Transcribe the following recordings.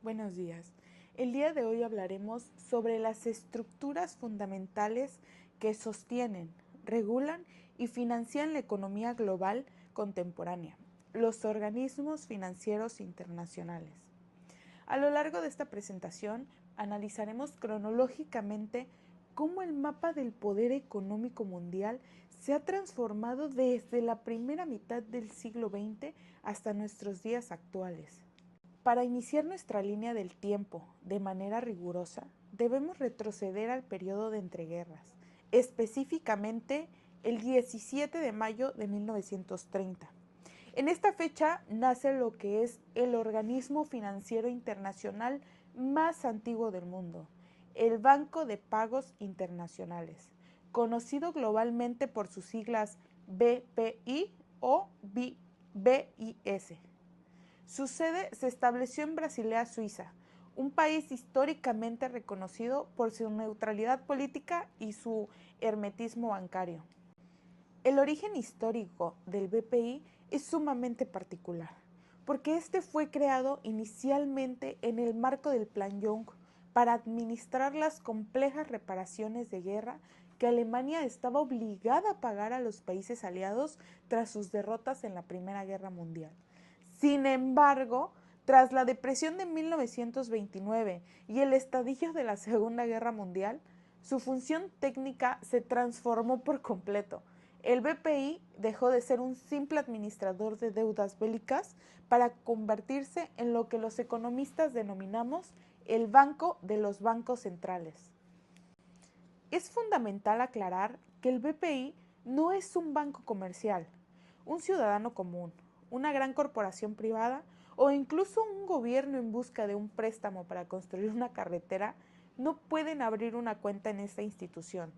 Buenos días. El día de hoy hablaremos sobre las estructuras fundamentales que sostienen, regulan y financian la economía global contemporánea, los organismos financieros internacionales. A lo largo de esta presentación analizaremos cronológicamente cómo el mapa del poder económico mundial se ha transformado desde la primera mitad del siglo XX hasta nuestros días actuales. Para iniciar nuestra línea del tiempo de manera rigurosa, debemos retroceder al periodo de entreguerras, específicamente el 17 de mayo de 1930. En esta fecha nace lo que es el organismo financiero internacional más antiguo del mundo, el Banco de Pagos Internacionales, conocido globalmente por sus siglas BPI o BIS. Su sede se estableció en Basilea, Suiza, un país históricamente reconocido por su neutralidad política y su hermetismo bancario. El origen histórico del BPI es sumamente particular, porque este fue creado inicialmente en el marco del Plan Young para administrar las complejas reparaciones de guerra que Alemania estaba obligada a pagar a los países aliados tras sus derrotas en la Primera Guerra Mundial. Sin embargo, tras la depresión de 1929 y el estadio de la Segunda Guerra Mundial, su función técnica se transformó por completo. El BPI dejó de ser un simple administrador de deudas bélicas para convertirse en lo que los economistas denominamos el Banco de los Bancos Centrales. Es fundamental aclarar que el BPI no es un banco comercial, un ciudadano común, una gran corporación privada o incluso un gobierno en busca de un préstamo para construir una carretera no pueden abrir una cuenta en esta institución.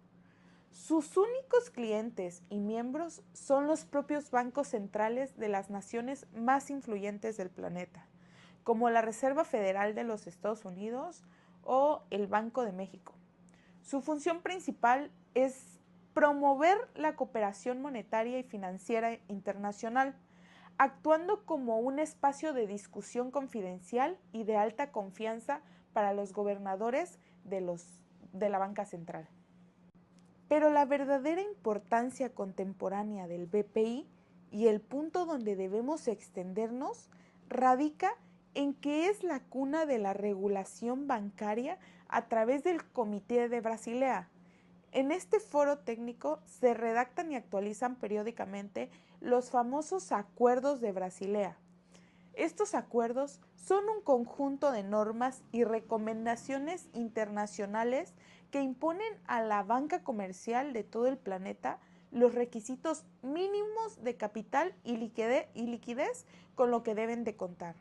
Sus únicos clientes y miembros son los propios bancos centrales de las naciones más influyentes del planeta, como la Reserva Federal de los Estados Unidos o el Banco de México. Su función principal es promover la cooperación monetaria y financiera internacional, actuando como un espacio de discusión confidencial y de alta confianza para los gobernadores de la banca central. Pero la verdadera importancia contemporánea del BPI y el punto donde debemos extendernos radica en que es la cuna de la regulación bancaria a través del Comité de Basilea. En este foro técnico se redactan y actualizan periódicamente los famosos acuerdos de Basilea. Estos acuerdos son un conjunto de normas y recomendaciones internacionales que imponen a la banca comercial de todo el planeta los requisitos mínimos de capital y liquidez con lo que deben de contar.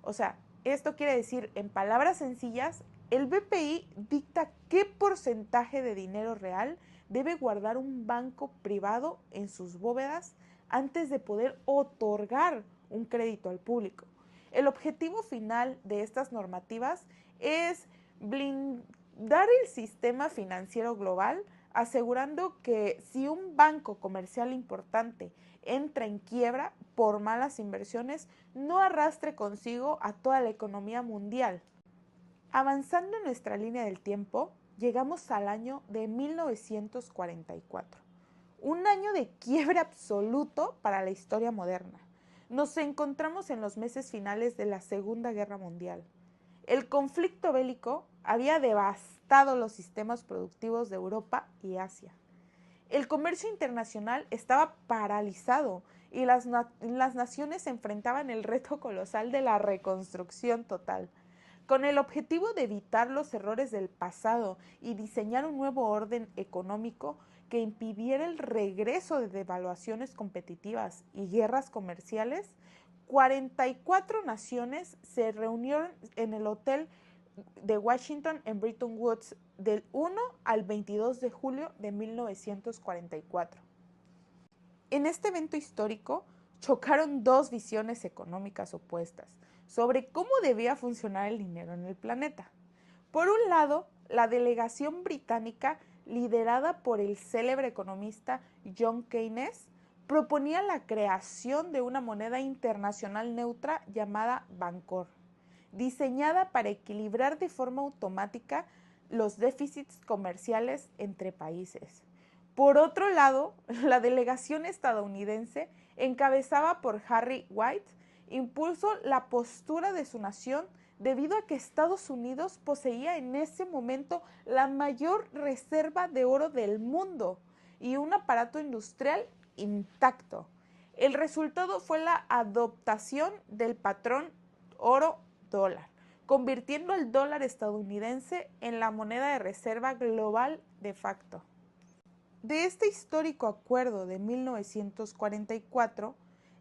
O sea, esto quiere decir, en palabras sencillas, el BPI dicta qué porcentaje de dinero real debe guardar un banco privado en sus bóvedas antes de poder otorgar un crédito al público. El objetivo final de estas normativas es blindar el sistema financiero global, asegurando que si un banco comercial importante entra en quiebra por malas inversiones, no arrastre consigo a toda la economía mundial. Avanzando en nuestra línea del tiempo, llegamos al año de 1944, un año de quiebre absoluto para la historia moderna. Nos encontramos en los meses finales de la Segunda Guerra Mundial. El conflicto bélico había devastado los sistemas productivos de Europa y Asia. El comercio internacional estaba paralizado y las naciones se enfrentaban el reto colosal de la reconstrucción total. Con el objetivo de evitar los errores del pasado y diseñar un nuevo orden económico que impidiera el regreso de devaluaciones competitivas y guerras comerciales, 44 naciones se reunieron en el Hotel de Washington en Bretton Woods del 1 al 22 de julio de 1944. En este evento histórico chocaron dos visiones económicas opuestas sobre cómo debía funcionar el dinero en el planeta. Por un lado, la delegación británica, liderada por el célebre economista John Keynes, proponía la creación de una moneda internacional neutra llamada Bancor. diseñada para equilibrar de forma automática los déficits comerciales entre países. Por otro lado, la delegación estadounidense, encabezada por Harry White, impuso la postura de su nación debido a que Estados Unidos poseía en ese momento la mayor reserva de oro del mundo y un aparato industrial intacto. El resultado fue la adoptación del patrón oro-dólar, convirtiendo el dólar estadounidense en la moneda de reserva global de facto. De este histórico acuerdo de 1944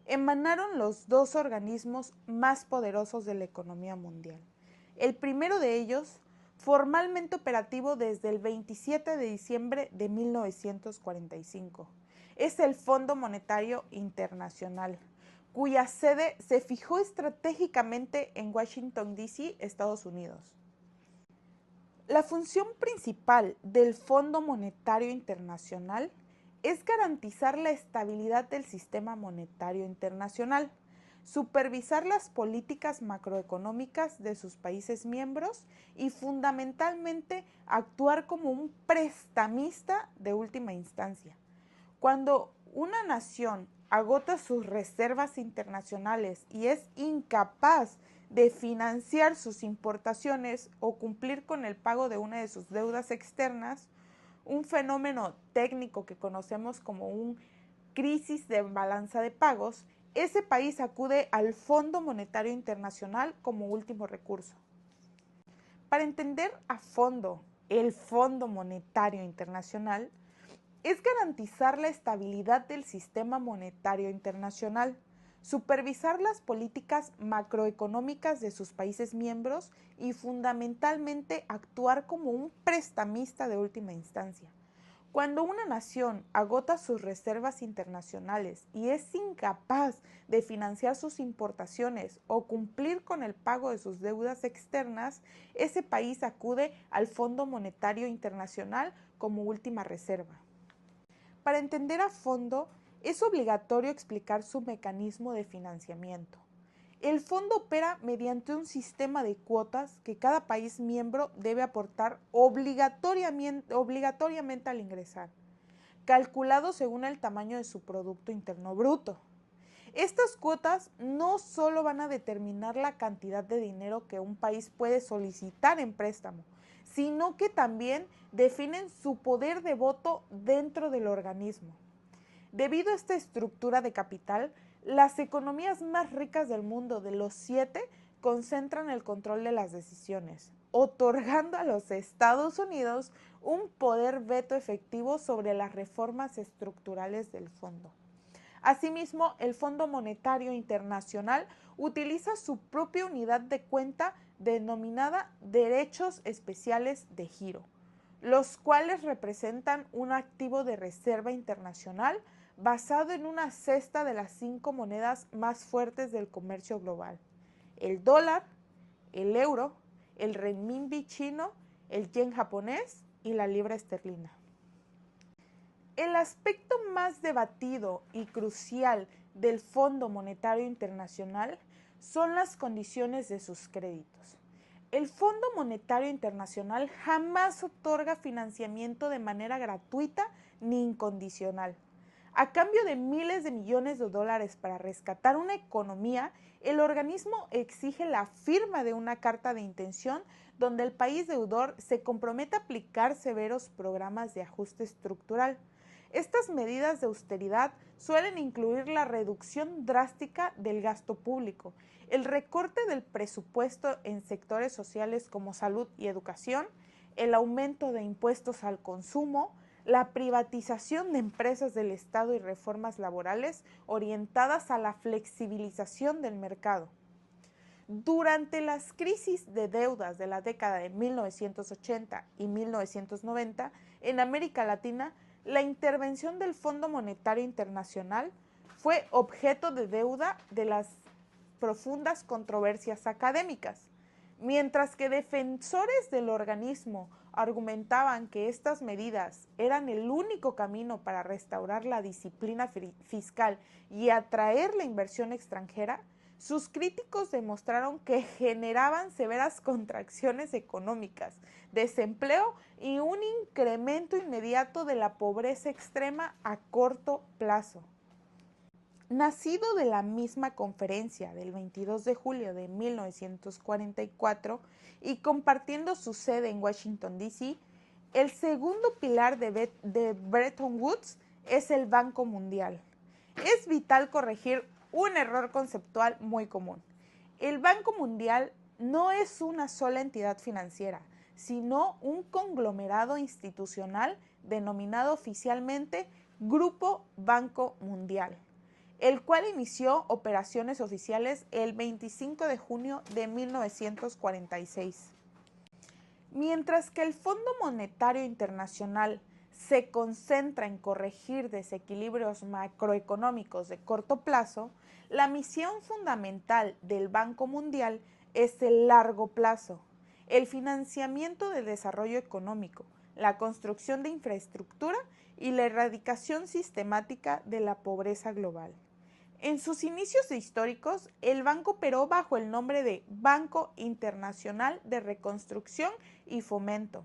emanaron los dos organismos más poderosos de la economía mundial. El primero de ellos, formalmente operativo desde el 27 de diciembre de 1945, es el Fondo Monetario Internacional, cuya sede se fijó estratégicamente en Washington, D.C., Estados Unidos. La función principal del Fondo Monetario Internacional es garantizar la estabilidad del sistema monetario internacional, supervisar las políticas macroeconómicas de sus países miembros y fundamentalmente actuar como un prestamista de última instancia. Cuando una nación agota sus reservas internacionales y es incapaz de financiar sus importaciones o cumplir con el pago de una de sus deudas externas, un fenómeno técnico que conocemos como un crisis de balanza de pagos, ese país acude al Fondo Monetario Internacional como último recurso. Para entender a fondo el Fondo Monetario Internacional, es garantizar la estabilidad del sistema monetario internacional, supervisar las políticas macroeconómicas de sus países miembros y fundamentalmente actuar como un prestamista de última instancia. Cuando una nación agota sus reservas internacionales y es incapaz de financiar sus importaciones o cumplir con el pago de sus deudas externas, ese país acude al Fondo Monetario Internacional como última reserva. Para entender a fondo, es obligatorio explicar su mecanismo de financiamiento. El fondo opera mediante un sistema de cuotas que cada país miembro debe aportar obligatoriamente al ingresar, calculado según el tamaño de su Producto Interno Bruto. Estas cuotas no solo van a determinar la cantidad de dinero que un país puede solicitar en préstamo, sino que también definen su poder de voto dentro del organismo. Debido a esta estructura de capital, las economías más ricas del mundo, de los 7, concentran el control de las decisiones, otorgando a los Estados Unidos un poder veto efectivo sobre las reformas estructurales del fondo. Asimismo, el Fondo Monetario Internacional utiliza su propia unidad de cuenta denominada derechos especiales de giro, los cuales representan un activo de reserva internacional basado en una cesta de las 5 monedas más fuertes del comercio global: el dólar, el euro, el renminbi chino, el yen japonés y la libra esterlina. El aspecto más debatido y crucial del Fondo Monetario Internacional son las condiciones de sus créditos. El Fondo Monetario Internacional jamás otorga financiamiento de manera gratuita ni incondicional. A cambio de miles de millones de dólares para rescatar una economía, el organismo exige la firma de una carta de intención donde el país deudor se compromete a aplicar severos programas de ajuste estructural. Estas medidas de austeridad suelen incluir la reducción drástica del gasto público, el recorte del presupuesto en sectores sociales como salud y educación, el aumento de impuestos al consumo, la privatización de empresas del Estado y reformas laborales orientadas a la flexibilización del mercado. Durante las crisis de deudas de la década de 1980 y 1990 en América Latina, la intervención del Fondo Monetario Internacional fue objeto de deuda de las profundas controversias académicas, mientras que defensores del organismo argumentaban que estas medidas eran el único camino para restaurar la disciplina fiscal y atraer la inversión extranjera. Sus críticos demostraron que generaban severas contracciones económicas, desempleo y un incremento inmediato de la pobreza extrema a corto plazo. Nacido de la misma conferencia del 22 de julio de 1944 y compartiendo su sede en Washington, D.C., el segundo pilar de Bretton Woods es el Banco Mundial. Es vital corregir un error conceptual muy común. El Banco Mundial no es una sola entidad financiera, sino un conglomerado institucional denominado oficialmente Grupo Banco Mundial, el cual inició operaciones oficiales el 25 de junio de 1946. Mientras que el Fondo Monetario Internacional se concentra en corregir desequilibrios macroeconómicos de corto plazo, la misión fundamental del Banco Mundial es el largo plazo, el financiamiento del desarrollo económico, la construcción de infraestructura y la erradicación sistemática de la pobreza global. En sus inicios históricos, el banco operó bajo el nombre de Banco Internacional de Reconstrucción y Fomento,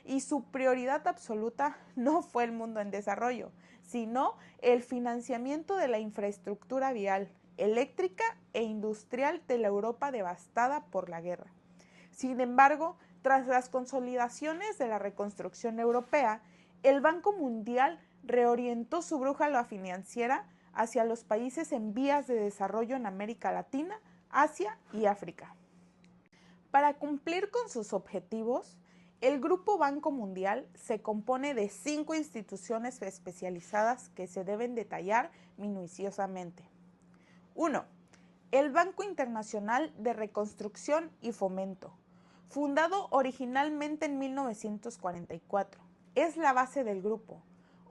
y su prioridad absoluta no fue el mundo en desarrollo, sino el financiamiento de la infraestructura vial, eléctrica e industrial de la Europa devastada por la guerra. Sin embargo, tras las consolidaciones de la reconstrucción europea, el Banco Mundial reorientó su brújula financiera hacia los países en vías de desarrollo en América Latina, Asia y África. Para cumplir con sus objetivos, el Grupo Banco Mundial se compone de 5 instituciones especializadas que se deben detallar minuciosamente. 1. El Banco Internacional de Reconstrucción y Fomento, fundado originalmente en 1944. Es la base del grupo.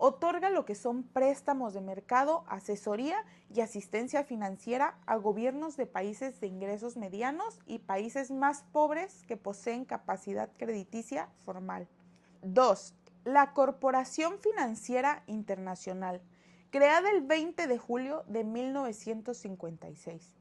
Otorga lo que son préstamos de mercado, asesoría y asistencia financiera a gobiernos de países de ingresos medianos y países más pobres que poseen capacidad crediticia formal. 2. La Corporación Financiera Internacional, creada el 20 de julio de 1956.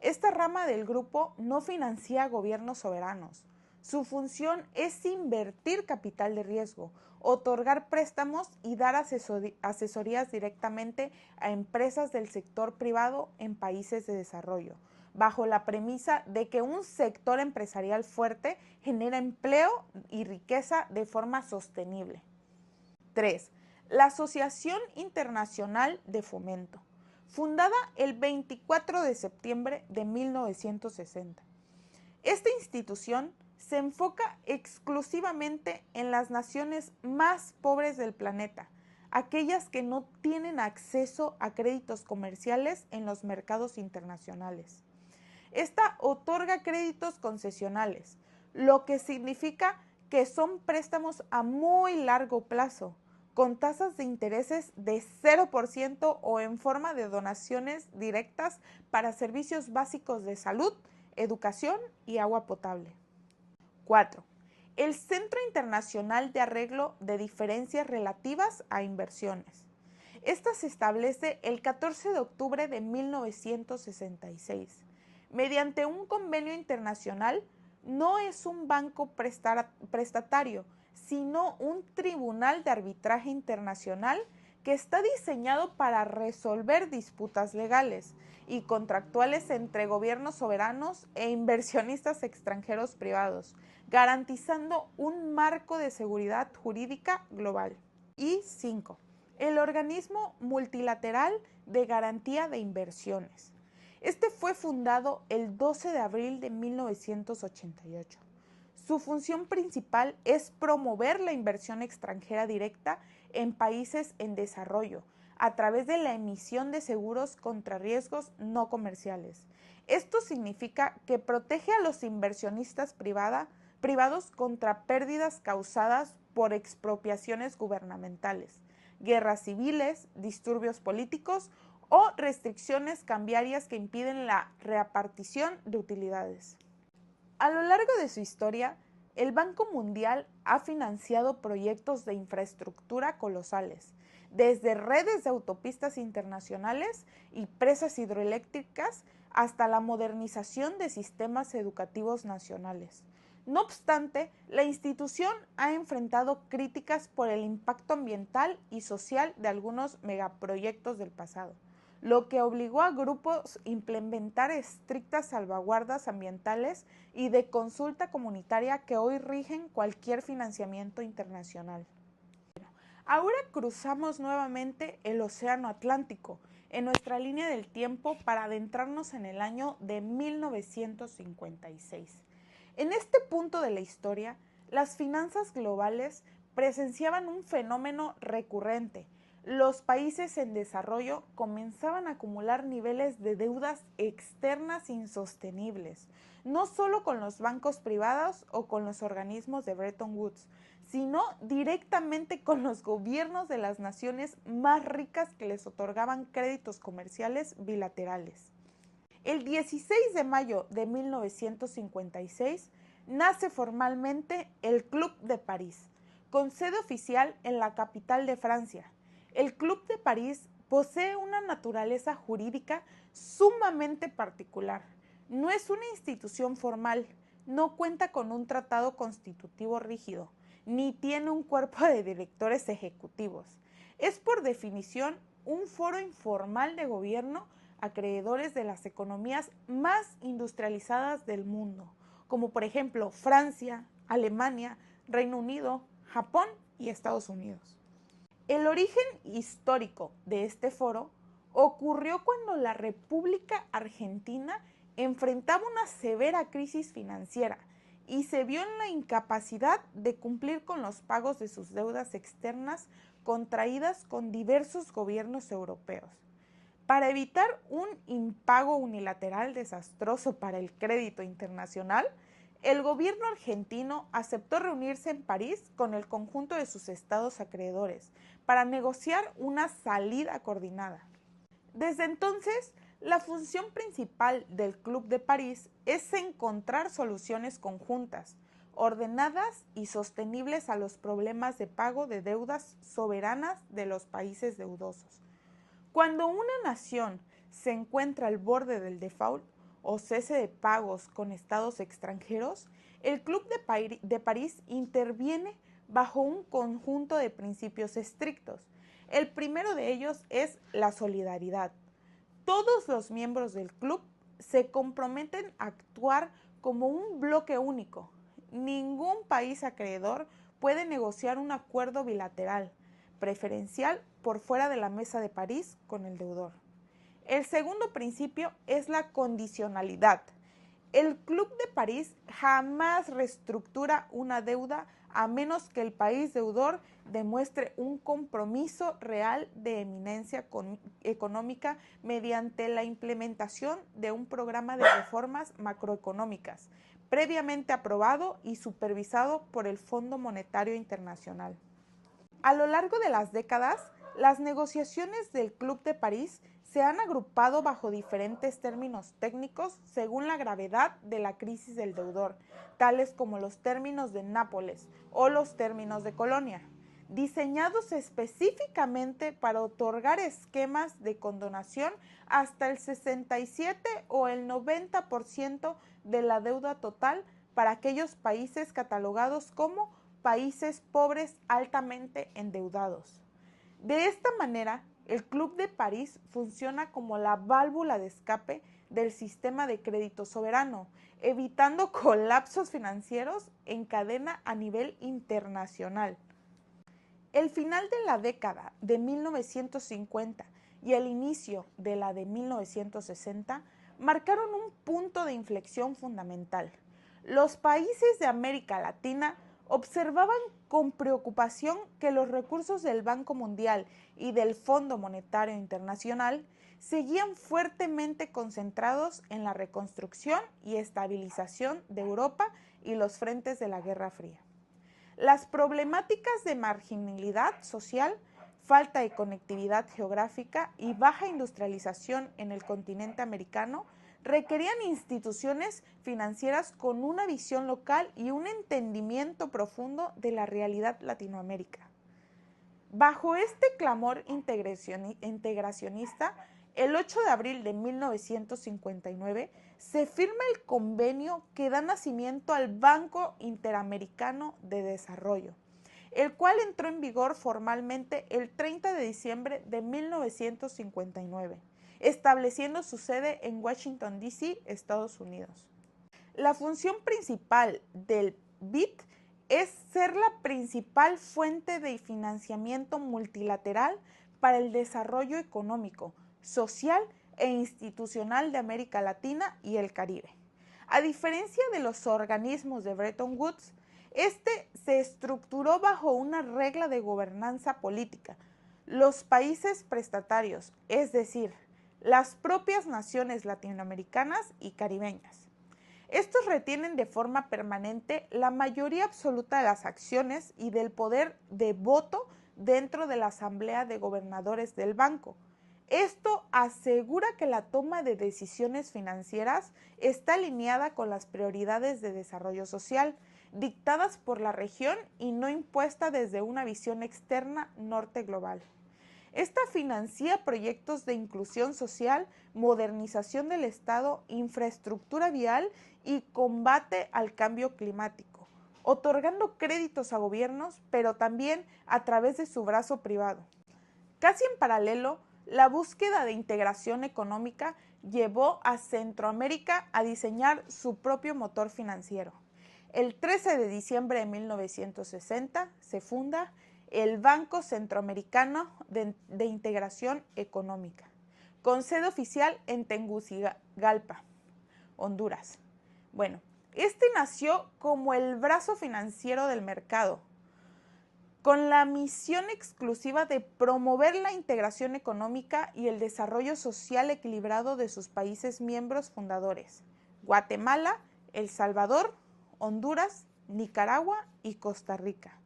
Esta rama del grupo no financia gobiernos soberanos. Su función es invertir capital de riesgo, otorgar préstamos y dar asesorías directamente a empresas del sector privado en países de desarrollo, bajo la premisa de que un sector empresarial fuerte genera empleo y riqueza de forma sostenible. 3. La Asociación Internacional de Fomento, fundada el 24 de septiembre de 1960. Esta institución se enfoca exclusivamente en las naciones más pobres del planeta, aquellas que no tienen acceso a créditos comerciales en los mercados internacionales. Esta otorga créditos concesionales, lo que significa que son préstamos a muy largo plazo, con tasas de intereses de 0% o en forma de donaciones directas para servicios básicos de salud, educación y agua potable. 4. El Centro Internacional de Arreglo de Diferencias Relativas a Inversiones. Esta se establece el 14 de octubre de 1966. Mediante un convenio internacional, no es un banco prestatario, sino un tribunal de arbitraje internacional que está diseñado para resolver disputas legales y contractuales entre gobiernos soberanos e inversionistas extranjeros privados, garantizando un marco de seguridad jurídica global. Y 5. El Organismo Multilateral de Garantía de Inversiones. Este fue fundado el 12 de abril de 1988. Su función principal es promover la inversión extranjera directa en países en desarrollo a través de la emisión de seguros contra riesgos no comerciales. Esto significa que protege a los inversionistas privados contra pérdidas causadas por expropiaciones gubernamentales, guerras civiles, disturbios políticos o restricciones cambiarias que impiden la repartición de utilidades. A lo largo de su historia, el Banco Mundial ha financiado proyectos de infraestructura colosales, desde redes de autopistas internacionales y presas hidroeléctricas hasta la modernización de sistemas educativos nacionales. No obstante, la institución ha enfrentado críticas por el impacto ambiental y social de algunos megaproyectos del pasado, lo que obligó a grupos a implementar estrictas salvaguardas ambientales y de consulta comunitaria que hoy rigen cualquier financiamiento internacional. Ahora cruzamos nuevamente el Océano Atlántico en nuestra línea del tiempo para adentrarnos en el año de 1956. En este punto de la historia, las finanzas globales presenciaban un fenómeno recurrente. Los países en desarrollo comenzaban a acumular niveles de deudas externas insostenibles, no solo con los bancos privados o con los organismos de Bretton Woods, sino directamente con los gobiernos de las naciones más ricas que les otorgaban créditos comerciales bilaterales. El 16 de mayo de 1956 nace formalmente el Club de París, con sede oficial en la capital de Francia. El Club de París posee una naturaleza jurídica sumamente particular. No es una institución formal, no cuenta con un tratado constitutivo rígido, ni tiene un cuerpo de directores ejecutivos. Es por definición un foro informal de gobierno acreedores de las economías más industrializadas del mundo, como por ejemplo Francia, Alemania, Reino Unido, Japón y Estados Unidos. El origen histórico de este foro ocurrió cuando la República Argentina enfrentaba una severa crisis financiera y se vio en la incapacidad de cumplir con los pagos de sus deudas externas contraídas con diversos gobiernos europeos. Para evitar un impago unilateral desastroso para el crédito internacional, el gobierno argentino aceptó reunirse en París con el conjunto de sus estados acreedores para negociar una salida coordinada. Desde entonces, la función principal del Club de París es encontrar soluciones conjuntas, ordenadas y sostenibles a los problemas de pago de deudas soberanas de los países deudosos. Cuando una nación se encuentra al borde del default o cese de pagos con estados extranjeros, el Club de París interviene bajo un conjunto de principios estrictos. El primero de ellos es la solidaridad. Todos los miembros del club se comprometen a actuar como un bloque único. Ningún país acreedor puede negociar un acuerdo bilateral, preferencial por fuera de la mesa de París con el deudor. El segundo principio es la condicionalidad. El Club de París jamás reestructura una deuda a menos que el país deudor demuestre un compromiso real de eminencia económica mediante la implementación de un programa de reformas macroeconómicas, previamente aprobado y supervisado por el Fondo Monetario Internacional. A lo largo de las décadas, las negociaciones del Club de París se han agrupado bajo diferentes términos técnicos según la gravedad de la crisis del deudor, tales como los términos de Nápoles o los términos de Colonia, diseñados específicamente para otorgar esquemas de condonación hasta el 67 o el 90% de la deuda total para aquellos países catalogados como países pobres altamente endeudados. De esta manera, el Club de París funciona como la válvula de escape del sistema de crédito soberano, evitando colapsos financieros en cadena a nivel internacional. El final de la década de 1950 y el inicio de la de 1960 marcaron un punto de inflexión fundamental. Los países de América Latina observaban con preocupación que los recursos del Banco Mundial y del Fondo Monetario Internacional seguían fuertemente concentrados en la reconstrucción y estabilización de Europa y los frentes de la Guerra Fría. Las problemáticas de marginalidad social, falta de conectividad geográfica y baja industrialización en el continente americano requerían instituciones financieras con una visión local y un entendimiento profundo de la realidad latinoamérica. Bajo este clamor integracionista, el 8 de abril de 1959 se firma el convenio que da nacimiento al Banco Interamericano de Desarrollo, el cual entró en vigor formalmente el 30 de diciembre de 1959, estableciendo su sede en Washington, D.C., Estados Unidos. La función principal del BID es ser la principal fuente de financiamiento multilateral para el desarrollo económico, social e institucional de América Latina y el Caribe. A diferencia de los organismos de Bretton Woods, este se estructuró bajo una regla de gobernanza política. Los países prestatarios, es decir, las propias naciones latinoamericanas y caribeñas. Estos retienen de forma permanente la mayoría absoluta de las acciones y del poder de voto dentro de la Asamblea de Gobernadores del Banco. Esto asegura que la toma de decisiones financieras está alineada con las prioridades de desarrollo social, dictadas por la región y no impuesta desde una visión externa norte global. Esta financia proyectos de inclusión social, modernización del Estado, infraestructura vial y combate al cambio climático, otorgando créditos a gobiernos, pero también a través de su brazo privado. Casi en paralelo, la búsqueda de integración económica llevó a Centroamérica a diseñar su propio motor financiero. El 13 de diciembre de 1960 se funda el Banco Centroamericano de Integración Económica, con sede oficial en Tegucigalpa, Honduras. Bueno, este nació como el brazo financiero del mercado, con la misión exclusiva de promover la integración económica y el desarrollo social equilibrado de sus países miembros fundadores: Guatemala, El Salvador, Honduras, Nicaragua y Costa Rica,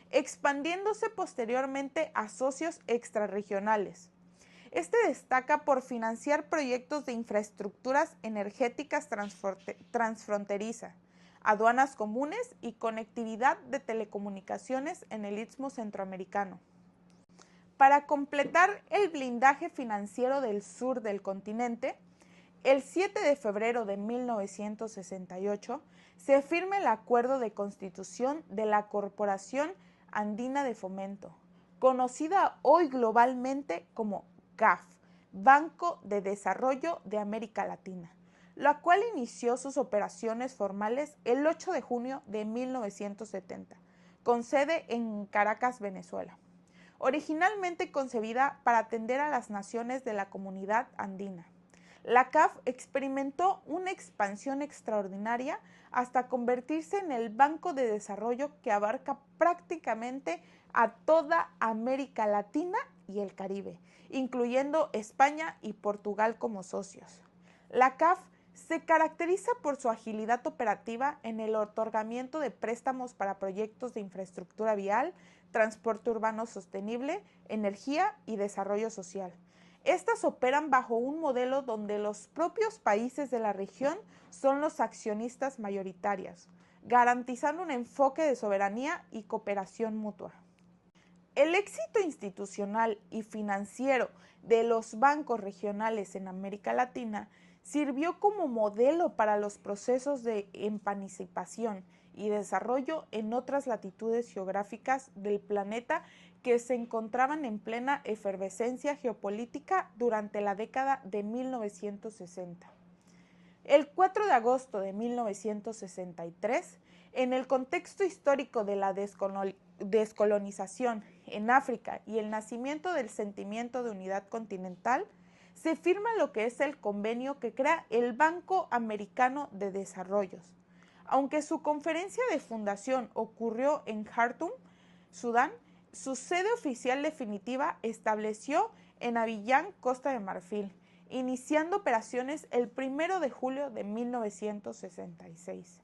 expandiéndose posteriormente a socios extrarregionales. Este destaca por financiar proyectos de infraestructuras energéticas transfronteriza, aduanas comunes y conectividad de telecomunicaciones en el Istmo Centroamericano. Para completar el blindaje financiero del sur del continente, el 7 de febrero de 1968 se firma el Acuerdo de Constitución de la Corporación Andina de Fomento, conocida hoy globalmente como CAF, Banco de Desarrollo de América Latina, la cual inició sus operaciones formales el 8 de junio de 1970, con sede en Caracas, Venezuela. Originalmente concebida para atender a las naciones de la comunidad andina, la CAF experimentó una expansión extraordinaria hasta convertirse en el banco de desarrollo que abarca prácticamente a toda América Latina y el Caribe, incluyendo España y Portugal como socios. La CAF se caracteriza por su agilidad operativa en el otorgamiento de préstamos para proyectos de infraestructura vial, transporte urbano sostenible, energía y desarrollo social. Estas operan bajo un modelo donde los propios países de la región son los accionistas mayoritarios, garantizando un enfoque de soberanía y cooperación mutua. El éxito institucional y financiero de los bancos regionales en América Latina sirvió como modelo para los procesos de emancipación y desarrollo en otras latitudes geográficas del planeta que se encontraban en plena efervescencia geopolítica durante la década de 1960. El 4 de agosto de 1963, en el contexto histórico de la descolonización en África y el nacimiento del sentimiento de unidad continental, se firma lo que es el convenio que crea el Banco Americano de Desarrollo. Aunque su conferencia de fundación ocurrió en Jartum, Sudán, su sede oficial definitiva estableció en Abiyán, Costa de Marfil, iniciando operaciones el 1 de julio de 1966.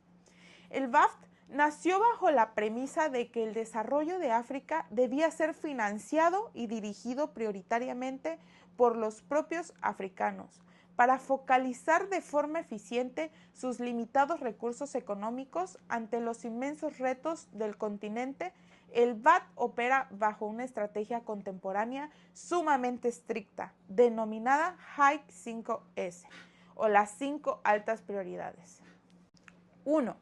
El BAFT nació bajo la premisa de que el desarrollo de África debía ser financiado y dirigido prioritariamente por los propios africanos, para focalizar de forma eficiente sus limitados recursos económicos ante los inmensos retos del continente. El BAT opera bajo una estrategia contemporánea sumamente estricta, denominada High 5S, o las 5 altas prioridades. 1.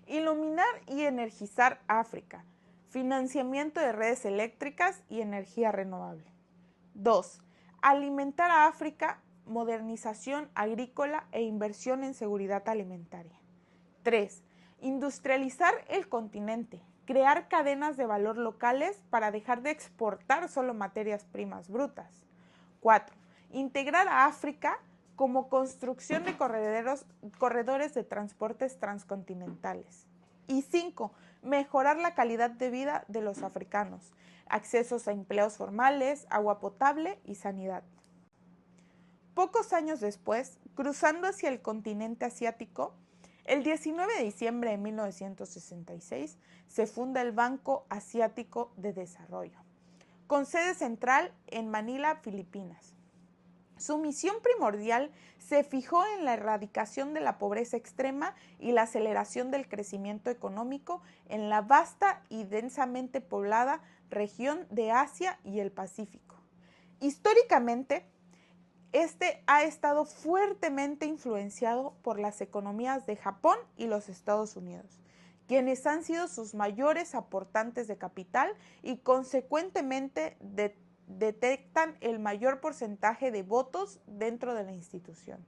Iluminar y energizar África. Financiamiento de redes eléctricas y energía renovable. 2. Alimentar a África, modernización agrícola e inversión en seguridad alimentaria. 3. Industrializar el continente, crear cadenas de valor locales para dejar de exportar solo materias primas brutas. 4. Integrar a África como construcción de corredores de transportes transcontinentales. Y 5. Mejorar la calidad de vida de los africanos, accesos a empleos formales, agua potable y sanidad. Pocos años después, cruzando hacia el continente asiático, el 19 de diciembre de 1966 se funda el Banco Asiático de Desarrollo, con sede central en Manila, Filipinas. Su misión primordial se fijó en la erradicación de la pobreza extrema y la aceleración del crecimiento económico en la vasta y densamente poblada región de Asia y el Pacífico. Históricamente, este ha estado fuertemente influenciado por las economías de Japón y los Estados Unidos, quienes han sido sus mayores aportantes de capital y consecuentemente detectan el mayor porcentaje de votos dentro de la institución.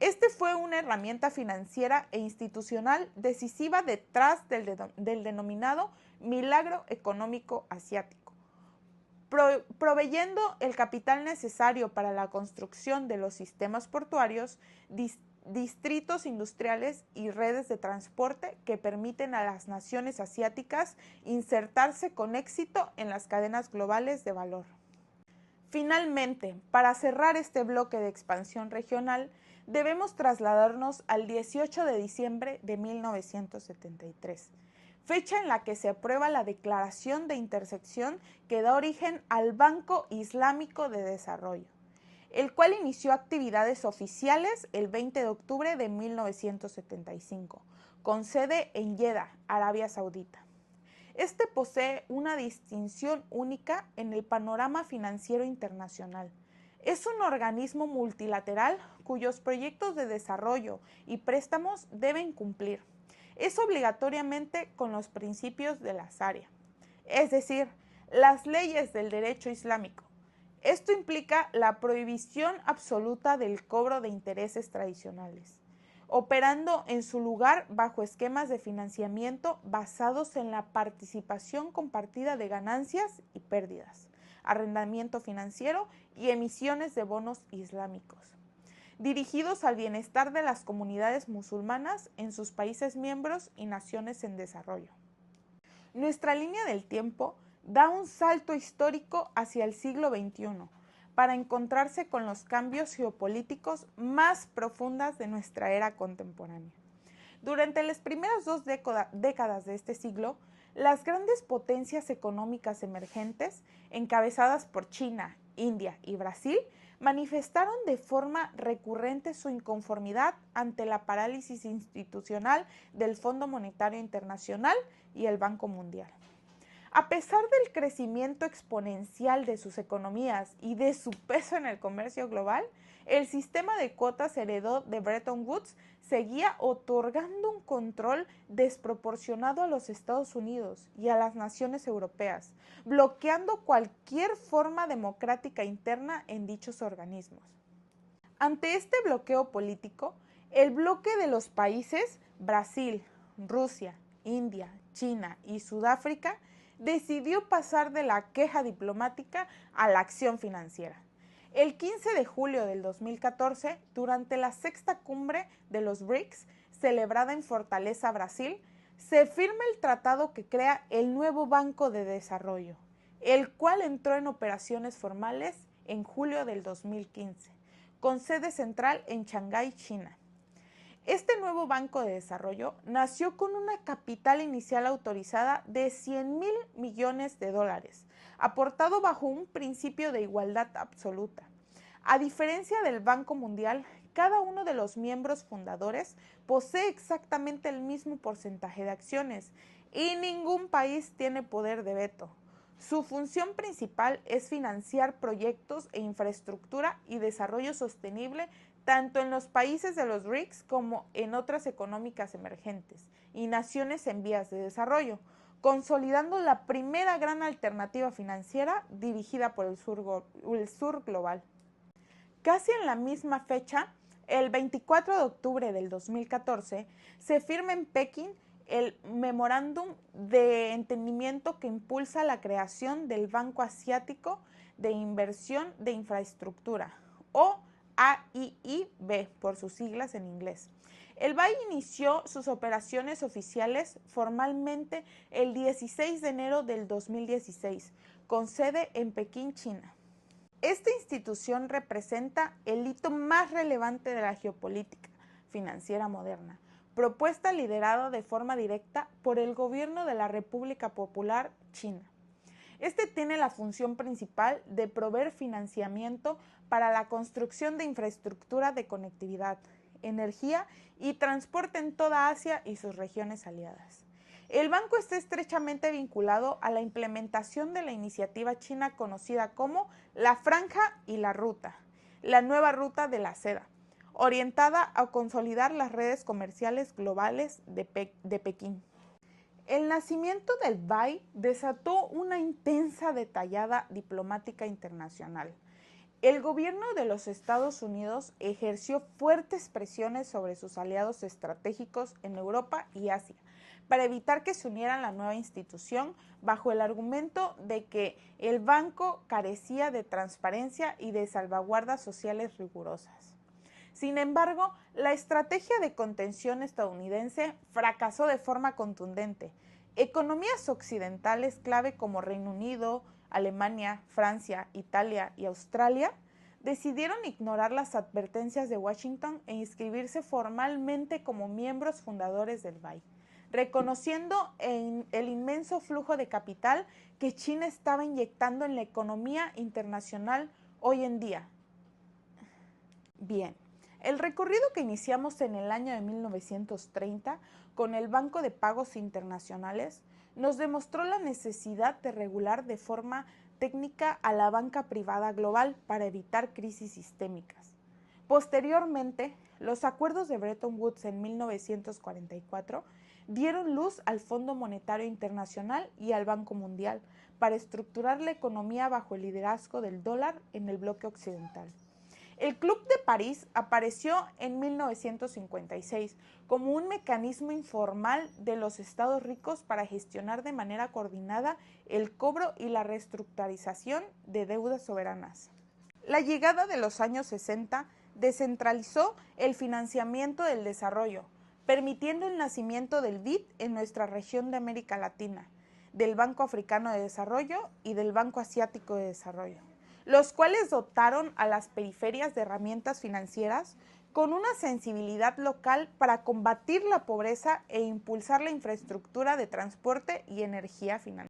Este fue una herramienta financiera e institucional decisiva detrás del denominado milagro económico asiático, proveyendo el capital necesario para la construcción de los sistemas portuarios, distritos industriales y redes de transporte que permiten a las naciones asiáticas insertarse con éxito en las cadenas globales de valor. Finalmente, para cerrar este bloque de expansión regional, debemos trasladarnos al 18 de diciembre de 1973, fecha en la que se aprueba la Declaración de Intersección que da origen al Banco Islámico de Desarrollo, el cual inició actividades oficiales el 20 de octubre de 1975, con sede en Jeddah, Arabia Saudita. Este posee una distinción única en el panorama financiero internacional. Es un organismo multilateral cuyos proyectos de desarrollo y préstamos deben cumplir. Es obligatoriamente con los principios de la Sharia, es decir, las leyes del derecho islámico. Esto implica la prohibición absoluta del cobro de intereses tradicionales, operando en su lugar bajo esquemas de financiamiento basados en la participación compartida de ganancias y pérdidas, arrendamiento financiero y emisiones de bonos islámicos, dirigidos al bienestar de las comunidades musulmanas en sus países miembros y naciones en desarrollo. Nuestra línea del tiempo da un salto histórico hacia el siglo XXI para encontrarse con los cambios geopolíticos más profundas de nuestra era contemporánea. Durante las primeras 2 décadas de este siglo, las grandes potencias económicas emergentes, encabezadas por China, India y Brasil, manifestaron de forma recurrente su inconformidad ante la parálisis institucional del Fondo Monetario Internacional y el Banco Mundial. A pesar del crecimiento exponencial de sus economías y de su peso en el comercio global, el sistema de cuotas heredado de Bretton Woods seguía otorgando un control desproporcionado a los Estados Unidos y a las naciones europeas, bloqueando cualquier forma democrática interna en dichos organismos. Ante este bloqueo político, el bloque de los países Brasil, Rusia, India, China y Sudáfrica decidió pasar de la queja diplomática a la acción financiera. El 15 de julio del 2014, durante la 6ª cumbre de los BRICS, celebrada en Fortaleza, Brasil, se firma el tratado que crea el nuevo Banco de Desarrollo, el cual entró en operaciones formales en julio del 2015, con sede central en Shanghái, China. Este nuevo Banco de Desarrollo nació con una capital inicial autorizada de $100,000 millones, aportado bajo un principio de igualdad absoluta. A diferencia del Banco Mundial, cada uno de los miembros fundadores posee exactamente el mismo porcentaje de acciones y ningún país tiene poder de veto. Su función principal es financiar proyectos e infraestructura y desarrollo sostenible tanto en los países de los BRICS como en otras económicas emergentes y naciones en vías de desarrollo, consolidando la primera gran alternativa financiera dirigida por el sur global. Casi en la misma fecha, el 24 de octubre del 2014, se firma en Pekín el Memorándum de Entendimiento que impulsa la creación del Banco Asiático de Inversión de Infraestructura, o AIIB por sus siglas en inglés. El BAI inició sus operaciones oficiales formalmente el 16 de enero del 2016, con sede en Pekín, China. Esta institución representa el hito más relevante de la geopolítica financiera moderna, propuesta liderada de forma directa por el gobierno de la República Popular China. Este tiene la función principal de proveer financiamiento para la construcción de infraestructura de conectividad, energía y transporte en toda Asia y sus regiones aliadas. El banco está estrechamente vinculado a la implementación de la iniciativa china conocida como la Franja y la Ruta, la nueva ruta de la seda, orientada a consolidar las redes comerciales globales de Pekín. El nacimiento del BAI desató una intensa, detallada diplomática internacional. El gobierno de los Estados Unidos ejerció fuertes presiones sobre sus aliados estratégicos en Europa y Asia para evitar que se unieran a la nueva institución bajo el argumento de que el banco carecía de transparencia y de salvaguardas sociales rigurosas. Sin embargo, la estrategia de contención estadounidense fracasó de forma contundente. Economías occidentales clave como Reino Unido, Alemania, Francia, Italia y Australia decidieron ignorar las advertencias de Washington e inscribirse formalmente como miembros fundadores del BAI, reconociendo el inmenso flujo de capital que China estaba inyectando en la economía internacional hoy en día. Bien, el recorrido que iniciamos en el año de 1930 con el Banco de Pagos Internacionales nos demostró la necesidad de regular de forma técnica a la banca privada global para evitar crisis sistémicas. Posteriormente, los acuerdos de Bretton Woods en 1944 dieron luz al Fondo Monetario Internacional y al Banco Mundial para estructurar la economía bajo el liderazgo del dólar en el bloque occidental. El Club de París apareció en 1956 como un mecanismo informal de los estados ricos para gestionar de manera coordinada el cobro y la reestructurización de deudas soberanas. La llegada de los años 60 descentralizó el financiamiento del desarrollo, permitiendo el nacimiento del BID en nuestra región de América Latina, del Banco Africano de Desarrollo y del Banco Asiático de Desarrollo, los cuales dotaron a las periferias de herramientas financieras con una sensibilidad local para combatir la pobreza e impulsar la infraestructura de transporte y energía financiera.